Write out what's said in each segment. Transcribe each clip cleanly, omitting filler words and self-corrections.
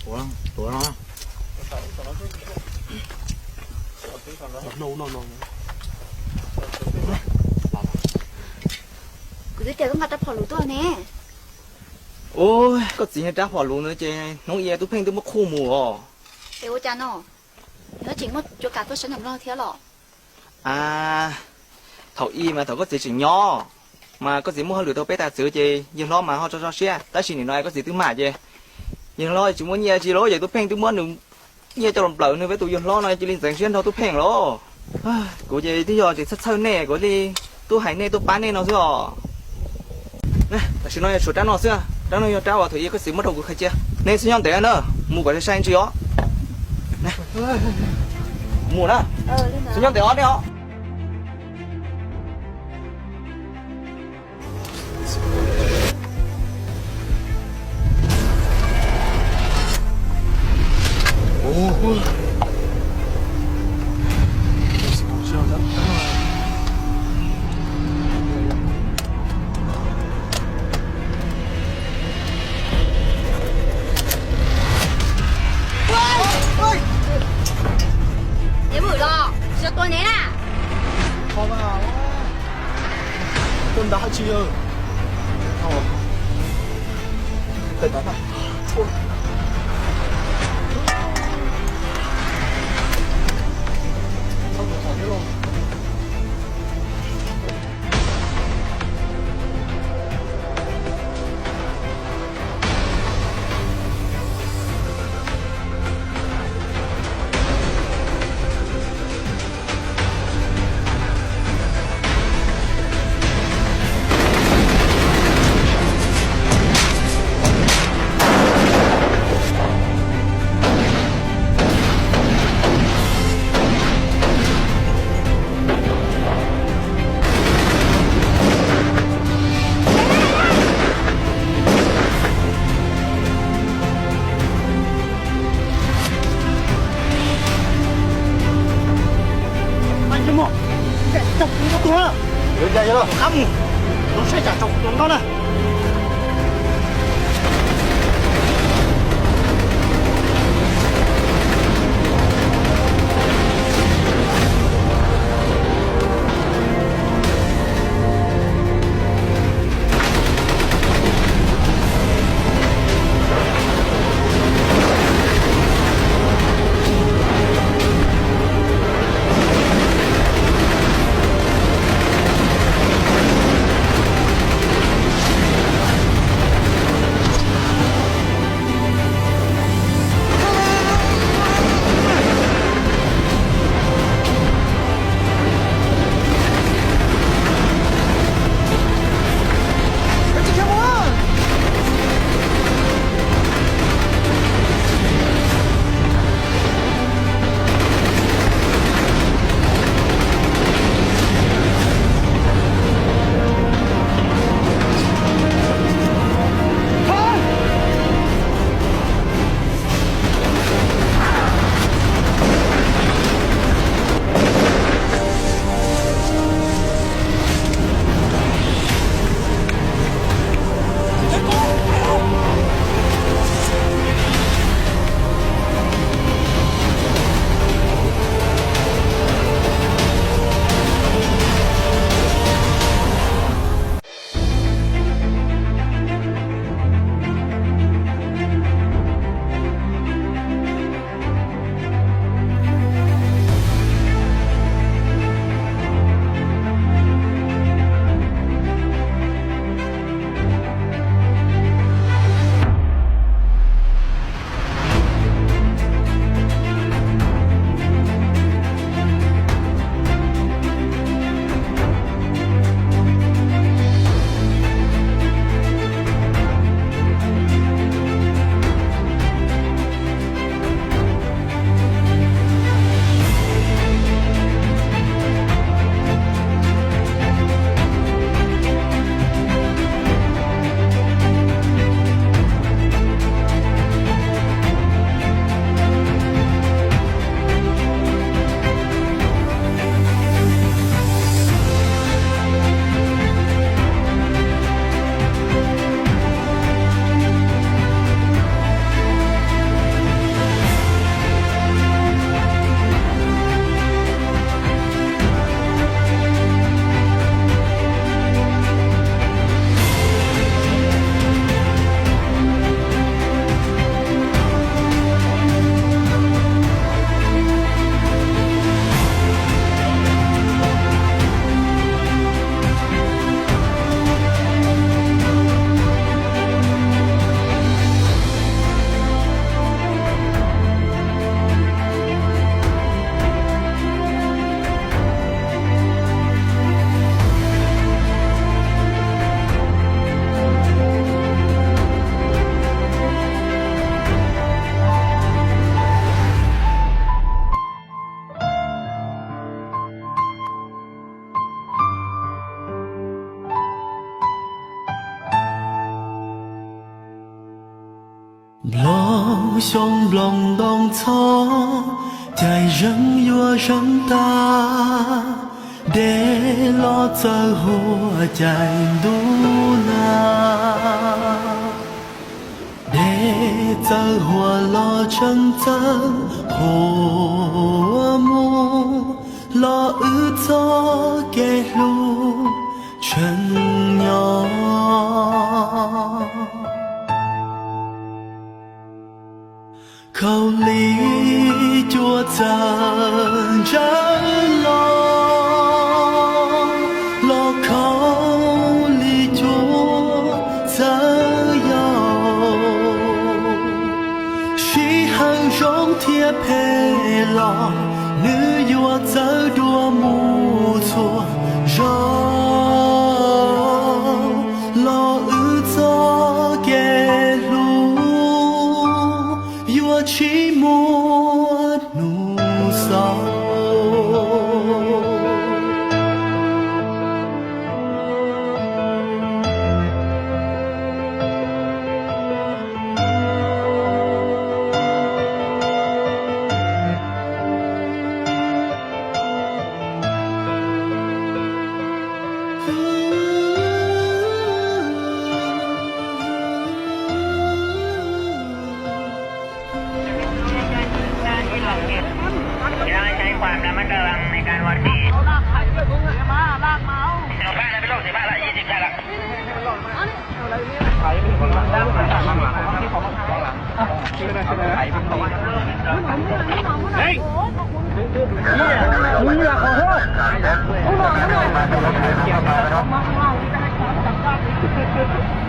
ตัวเนาะกูจะเจอต้องกัดตะพอรู้ตัวแน่โอ้ยก็สิให้จ้าพอรู้เนอะเจน้องเอียตุ้เพ่งตุ้มาคู่หมู่อ๋อเดี๋ยวจานอ๋อแล้วจริงว่าจะกัดตัวฉันทำรอเที่ยวหรอเท่าอีมาเท่าก็สิสิย่อมาก็สิมั่วหรือเท่าไปแต่ซื้อเจยังล้อมาเฮาจ้าเสียแต่สิน้อยก็สิตื้อมาเจยังล้อจิมั่วเนียจิล้ออย่าตุ้เพ่งตุ้มั่วหนึ่งเนียจะลมเปล่าเนื้อไปตู้ยังล้อหน่อยจิลินแสงเสียนเท่าตุ้เพ่งล้อกูเจที่ยอจิสัดเท่าแน่กูดิตู้หายแน่ตู้ป้าแน่เนาะสิอ๋อนะแต่สิน้อยสุดด้านนอกเสียด้านนอกจ้าว่าเถอะก็สิมั่วเท่ากูใครเจเนี่ยสิย้อนแต่เนอะหมู่ก็จะใช่จิอ๋อนะหมู่นะสิย้อนแต่อ๋อเนี่ยอ๋อ别不了，是多年啦。好嘛，真大气哦！快打吧！人家了，他们都睡觉中到了。胸隆隆草在人越人大得落走火在路那得走火落成真火木落日走给路春鸟口里就真真落落口里就真有是很容贴配了你又走多无错肉落日走给路又起莫怒骚ใช้ความระมัดระวังในการวัดที่ลากใครด้วยผมมาลากเมาเอาบ้านแล้วไปโลก15ละ20ได้ละใครเป็นคนลากมาที่ของหลังชื่ออะไรใครเป็นคนเฮ้ยมึงอยากขอโทษ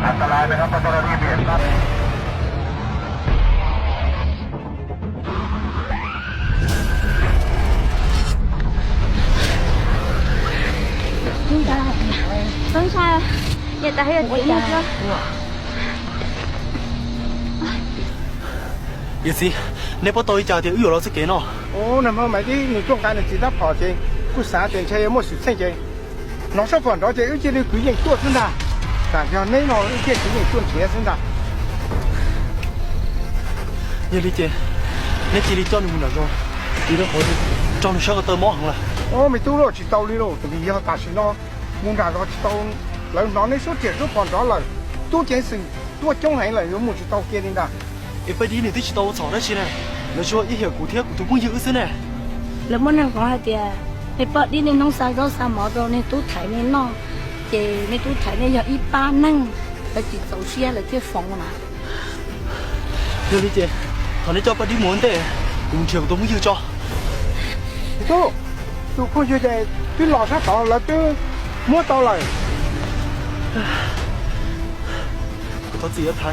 อันตรายไหมครับกรณีเบียดครับ分开了，也待有点热。也是你不到一家的有老师给喏哦，那么买的你中间的其他跑去，不3点车也没事成去。老少碰到这有些的规定做成的，但是那老有些规定做钱生的。你理解你这里叫你们那个你的好的找你小个到毛行了哦，没多了去道理了，这个以后大事了，我那个去到老老那说接触碰到了，多件事多种人了，有没去到给人的。一百天你都知道我找得起来你说一些古天古都不有事呢แล้วมันนั่งของเตียในปอดนี่น้องสาวเราสามหมอเราในตู้ไถในน้องเจในตู้ไถในอย่างอีป้านั่งแล้วจิตเสียเสียเลยที่ฟองน่ะ你理解他那叫不的门的我们全部都没有找都看现在对老山到了都没到了他自己抬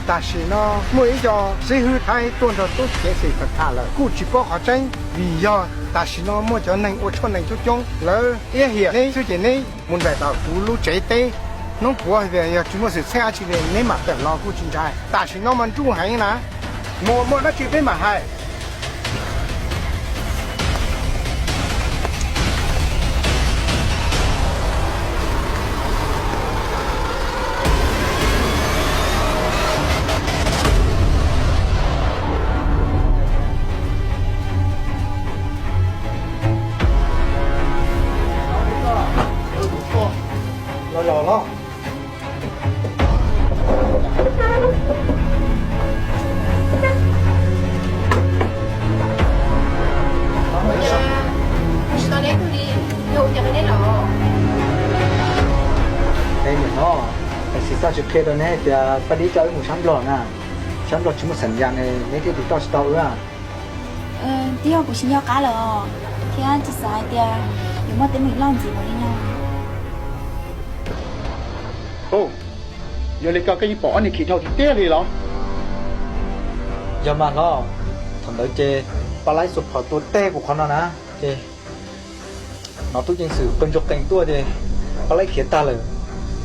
但是呢每一家谁后台多少都钱谁不看了估计不好挣你要但是呢每家能我穿能就中了也些呢最近呢问来到葫芦这对侬不的要怎么是参加起来你嘛得老古警察但是侬们住还呢没那这边嘛还老了知道那个里有点那了。哎，你喏，是啥就开到那的，把你叫一木山落呢，山落全部神样的，那天你到是到啊？ที่เรากูชินยอกาเลยอ๋อที่อันจะสายเตียอยู่มาเต็มอีกล่างจีบวันนี้เนาะ哦有那个给你保你去头去店里了giờ mà nó thằng đợi chê bà lấy sụp khỏi tôi tê của con nó nè chê nó tôi chính sử bên chụp cảnh tua chê bà lấy khiến ta lời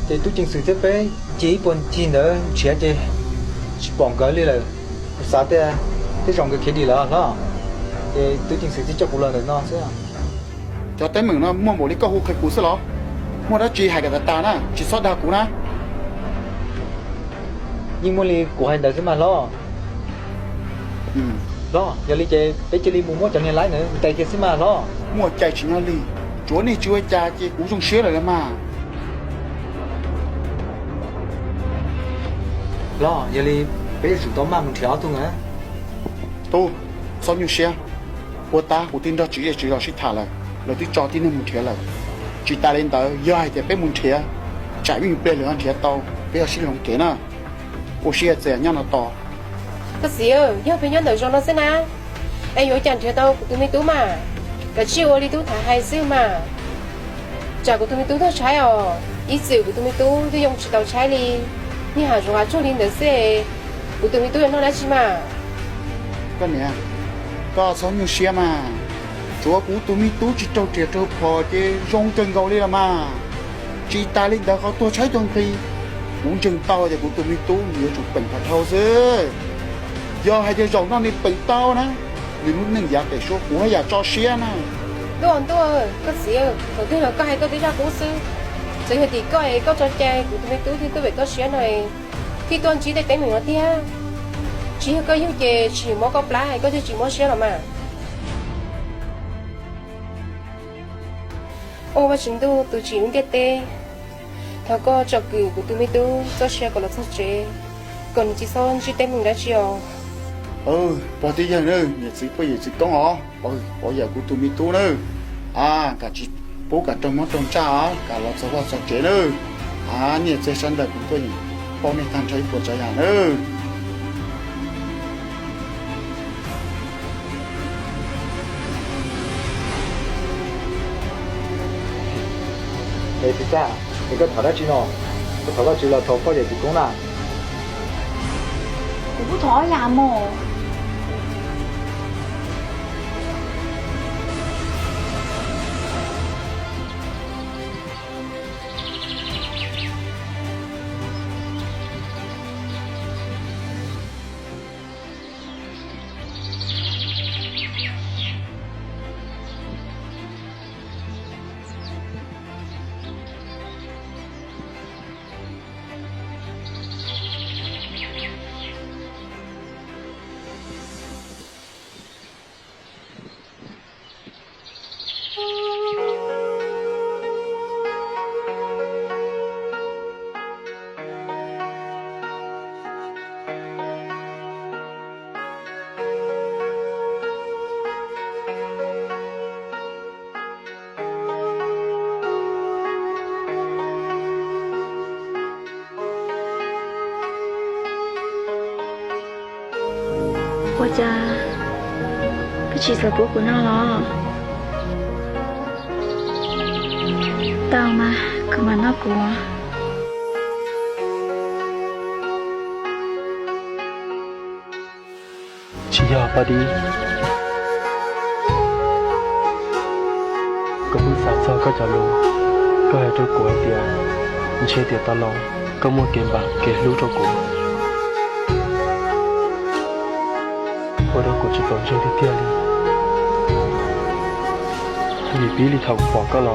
chê tôi chính sử thế với chỉ buồn chi nữa trẻ chê bỏng gỡ đi lời sao thế thế dòng cái kia đi là nó chê tôi chính sử chỉ cho cụ lần nữa nó chứ cho tới mình nó mua một cái câu khai cú sao đó mua đó chỉ hai cái ta nè chỉ sót đa cú nè nhưng mà li của hành đời chứ mà lo ล้ออย่าลีเจไปจลีหมู่หมดจังไงหลายเนอะแต่เกสิมาล้อ mua chạy chỉ nhau lì chúa này chúa cha chị cũng trong xế rồi mà ล้ออย่าลีไปสู่ต้อมามึงเถียวตุงฮะ tu sao như xe cô ta của tin đó chỉ là thả lại rồi tí cho tí nên một thiệt lại chỉ ta lên tới dài thì bé một thiệt chạy bên bên lửa thiệt to bây giờ xin lòng kế nè cô xe chạy nhau nó to cái gì ơi giờ phải nhớ tới cho nó xem nào em nhớ chẳng thiệt đâu tụi mình tú mà cái chiều đi tú thả hai xíu mà chả của tụi mình tú thôi trái ý xíu của tụi mình tú thì dùng chỉ tàu trái đi như hà dùng cho lên được xe của tụi mình tú nó đã chi mà cái này có sao như xe mà chúa cũng tụi mình tú chỉ trâu thiệt trâu phò chứ rong chân gầu đi là mà chỉ ta lên đó có tôi trái trong khi muốn chân to thì của tụi mình tú nhiều chụp bệnh thật thâu chứ do hai đứa rong nó đi bệnh to nè vì muốn nâng giá cái số của nhà cho xe nè tôi ơi cái gì ơi đầu tiên là có hai cái đi ra cố sư chỉ thì có cho cha của tụi mình tú thì tôi phải có xe này khi tôi chỉ để mình nó thia chỉ có yêu chè chỉ mua có lá hay có chỉ mua xe là mà ô và chúng tôi chỉ muốn cái tê thằng có cho cử của tụi mình tu cho xe của nó thật chế còn chỉ son chỉ tên mình đã chiều bỏ tí giờ nữa nhà sĩ bây giờ sĩ con họ bỏ giờ của tụi mình tu nữa cả chị bố cả trong món trong cha cả lọt sao sao chế nữa nhà chế sẵn đời của tôi bao nhiêu thằng chơi của trái hàng nữa Ê thì cha, thì có thở ra chứ nó có thở ra chứ là thở có gì thì cũng là Cũng có thỏ làm mồ. Bố cha cái chỉ là bố của nó lo tao mà cứ mà nó của chỉ giờ bà đi có muốn sao sao có trả lời có hay cho của tiền mình chơi tiền tao lo có mua tiền bạc kể lưu cho của我都过去房中的店里，你比里头广告了，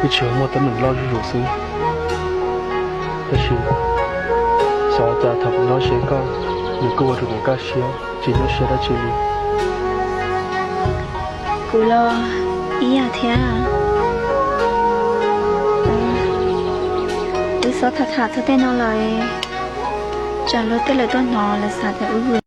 一球莫等能捞入入手，但是小家他不捞些高，你给我这个干些，只能学到这里。กูรออีอยากเทียดิสอถาถาเธอเต้นเอาเลยจะลดเต้นเลยต้นนอนเลยสาแต่อุ้ย